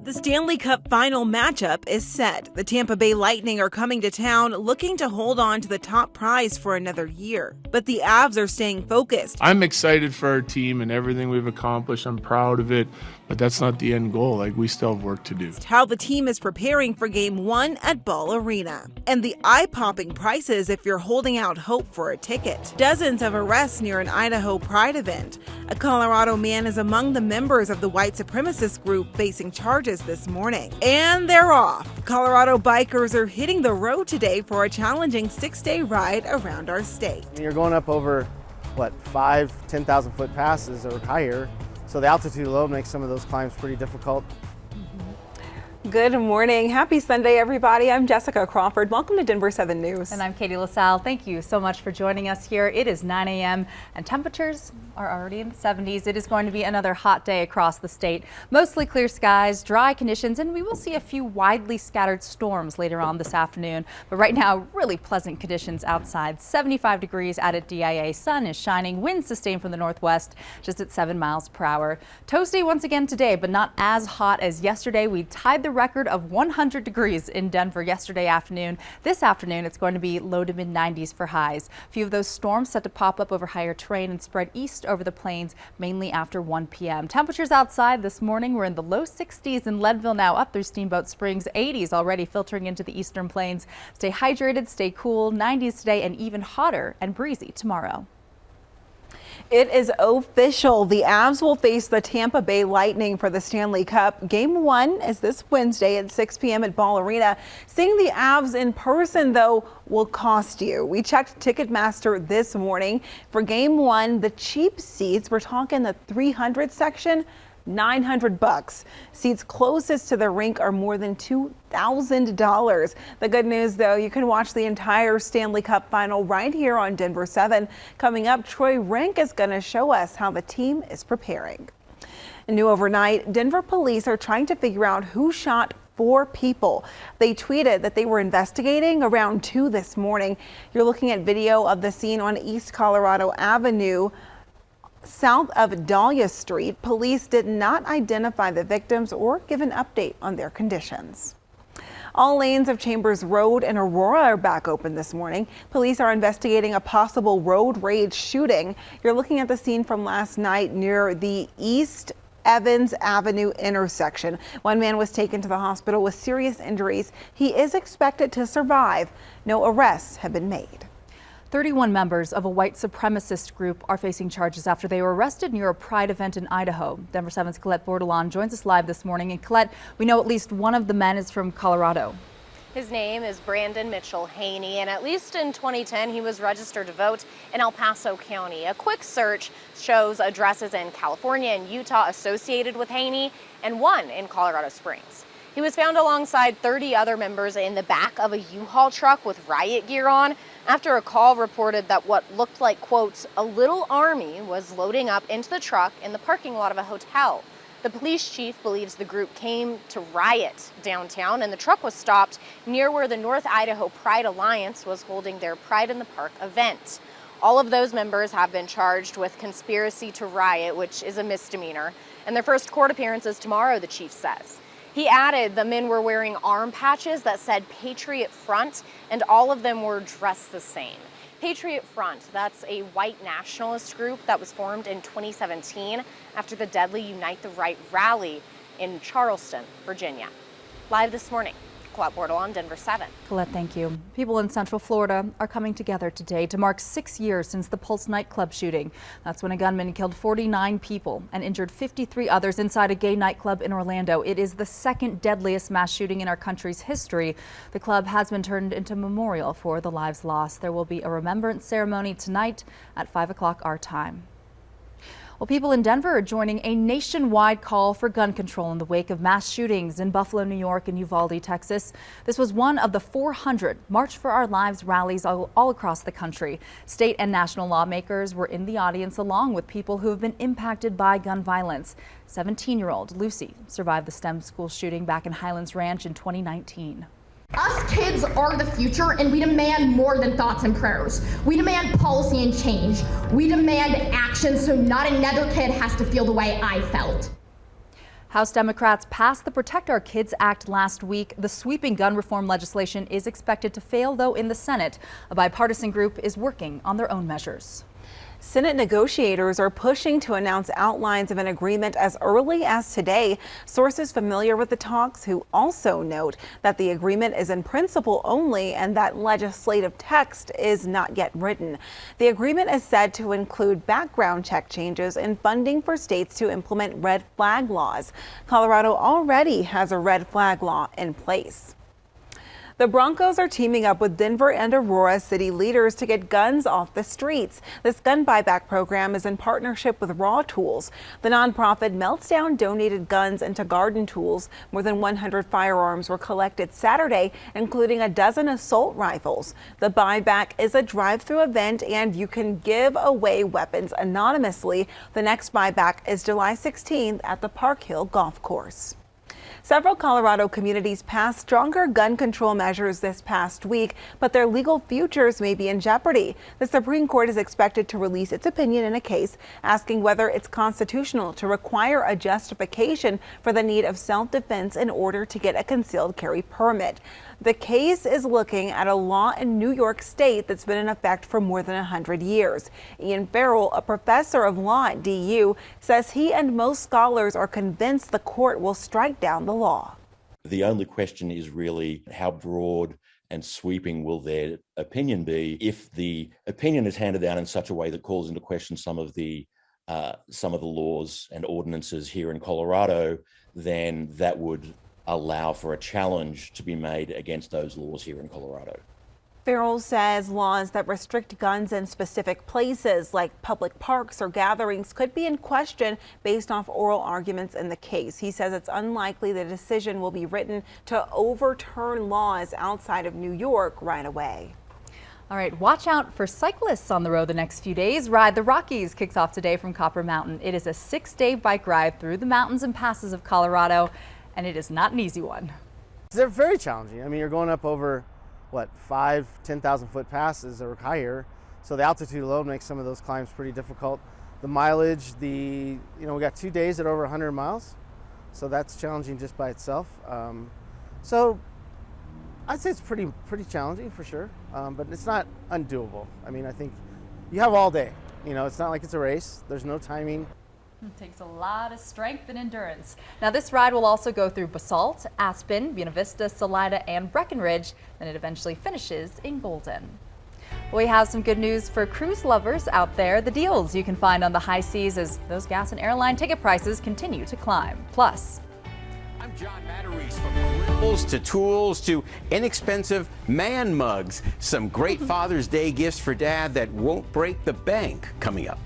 The Stanley Cup final matchup is set. The Tampa Bay Lightning are coming to town looking to hold on to the top prize for another year. But the Avs are staying focused. I'm excited for our team and everything we've accomplished. I'm proud of it, but that's not the end goal. We still have work to do. How the team is preparing for Game 1 at Ball Arena. And the eye-popping prices if you're holding out hope for a ticket. Dozens of arrests near an Idaho Pride event. A Colorado man is among the members of the white supremacist group facing charges this morning. And they're off. Colorado bikers are hitting the road today for a challenging 6-day ride around our state. You're going up over, 10,000 foot passes or higher. So the altitude alone makes some of those climbs pretty difficult. Good morning. Happy Sunday, everybody. I'm Jessica Crawford. Welcome to Denver 7 News. And I'm Katie LaSalle. Thank you so much for joining us here. It is 9 a.m. and temperatures are already in the 70s. It is going to be another hot day across the state. Mostly clear skies, dry conditions, and we will see a few widely scattered storms later on this afternoon. But right now, really pleasant conditions outside. 75 degrees out at DIA. Sun is shining. Winds sustained from the northwest, just at 7 miles per hour. Toasty once again today, but not as hot as yesterday. We tied the record of 100 degrees in Denver yesterday afternoon. This afternoon, it's going to be low to mid 90s for highs. A few of those storms set to pop up over higher terrain and spread east over the plains, mainly after 1 p.m. Temperatures outside this morning were in the low 60s in Leadville, now up through Steamboat Springs. 80s already filtering into the eastern plains. Stay hydrated, stay cool. 90s today and even hotter and breezy tomorrow. It is official. The Avs will face the Tampa Bay Lightning for the Stanley Cup. Game 1 is this Wednesday at 6 p.m. at Ball Arena. Seeing the Avs in person, though, will cost you. We checked Ticketmaster this morning. For Game 1, the cheap seats, we're talking the 300 section, $900. Seats closest to the rink are more than $2,000. The good news, though, you can watch the entire Stanley Cup final right here on Denver 7. Coming up, Troy Rank is going to show us how the team is preparing. New overnight, Denver police are trying to figure out who shot 4 people. They tweeted that they were investigating around 2 this morning. You're looking at video of the scene on East Colorado Avenue, south of Dahlia Street. Police did not identify the victims or give an update on their conditions. All lanes of Chambers Road and Aurora are back open this morning. Police are investigating a possible road rage shooting. You're looking at the scene from last night near the East Evans Avenue intersection. One man was taken to the hospital with serious injuries. He is expected to survive. No arrests have been made. 31 members of a white supremacist group are facing charges after they were arrested near a Pride event in Idaho. Denver 7's Colette Bordelon joins us live this morning. And Colette, we know at least one of the men is from Colorado. His name is Brandon Mitchell Haney, and at least in 2010, he was registered to vote in El Paso County. A quick search shows addresses in California and Utah associated with Haney, and one in Colorado Springs. He was found alongside 30 other members in the back of a U-Haul truck with riot gear on after a call reported that what looked like, quote, a little army was loading up into the truck in the parking lot of a hotel. The police chief believes the group came to riot downtown, and the truck was stopped near where the North Idaho Pride Alliance was holding their Pride in the Park event. All of those members have been charged with conspiracy to riot, which is a misdemeanor, and their first court appearance is tomorrow, the chief says. He added the men were wearing arm patches that said Patriot Front, and all of them were dressed the same. Patriot Front, that's a white nationalist group that was formed in 2017 after the deadly Unite the Right rally in Charleston, Virginia. Live this morning, Colette Bordelon, Denver 7. Colette, thank you. People in Central Florida are coming together today to mark 6 years since the Pulse nightclub shooting. That's when a gunman killed 49 people and injured 53 others inside a gay nightclub in Orlando. It is the second deadliest mass shooting in our country's history. The club has been turned into a memorial for the lives lost. There will be a remembrance ceremony tonight at 5 o'clock our time. Well, people in Denver are joining a nationwide call for gun control in the wake of mass shootings in Buffalo, New York and Uvalde, Texas. This was one of the 400 March for Our Lives rallies all across the country. State and national lawmakers were in the audience along with people who have been impacted by gun violence. 17-year-old Lucy survived the STEM school shooting back in Highlands Ranch in 2019. Us kids are the future, and we demand more than thoughts and prayers. We demand policy and change. We demand action so not another kid has to feel the way I felt. House Democrats passed the Protect Our Kids Act last week. The sweeping gun reform legislation is expected to fail, though, in the Senate. A bipartisan group is working on their own measures. Senate negotiators are pushing to announce outlines of an agreement as early as today. Sources familiar with the talks who also note that the agreement is in principle only and that legislative text is not yet written. The agreement is said to include background check changes and funding for states to implement red flag laws. Colorado already has a red flag law in place. The Broncos are teaming up with Denver and Aurora city leaders to get guns off the streets. This gun buyback program is in partnership with Raw Tools. The nonprofit melts down donated guns into garden tools. More than 100 firearms were collected Saturday, including a dozen assault rifles. The buyback is a drive-through event and you can give away weapons anonymously. The next buyback is July 16th at the Park Hill Golf Course. Several Colorado communities passed stronger gun control measures this past week, but their legal futures may be in jeopardy. The Supreme Court is expected to release its opinion in a case asking whether it's constitutional to require a justification for the need of self-defense in order to get a concealed carry permit. The case is looking at a law in New York State that's been in effect for more than 100 years. Ian Farrell, a professor of law at DU, says he and most scholars are convinced the court will strike down the law. The only question is really how broad and sweeping will their opinion be. If the opinion is handed down in such a way that calls into question some of the laws and ordinances here in Colorado, then that would allow for a challenge to be made against those laws here in Colorado. Farrell says laws that restrict guns in specific places like public parks or gatherings could be in question based off oral arguments in the case. He says it's unlikely the decision will be written to overturn laws outside of New York right away. All right, watch out for cyclists on the road the next few days. Ride the Rockies kicks off today from Copper Mountain. It is a 6-day bike ride through the mountains and passes of Colorado, and it is not an easy one. They're very challenging. I mean, you're going up over, 10,000 foot passes or higher. So the altitude alone makes some of those climbs pretty difficult. The mileage, we got 2 days at over 100 miles. So that's challenging just by itself. So I'd say it's pretty challenging for sure, but it's not undoable. I mean, I think you have all day. It's not like it's a race. There's no timing. It takes a lot of strength and endurance. Now, this ride will also go through Basalt, Aspen, Buena Vista, Salida, and Breckenridge. Then it eventually finishes in Golden. We have some good news for cruise lovers out there. The deals you can find on the high seas as those gas and airline ticket prices continue to climb. Plus, I'm John Matteries. From grills to tools to inexpensive man mugs. Some great Father's Day gifts for Dad that won't break the bank coming up.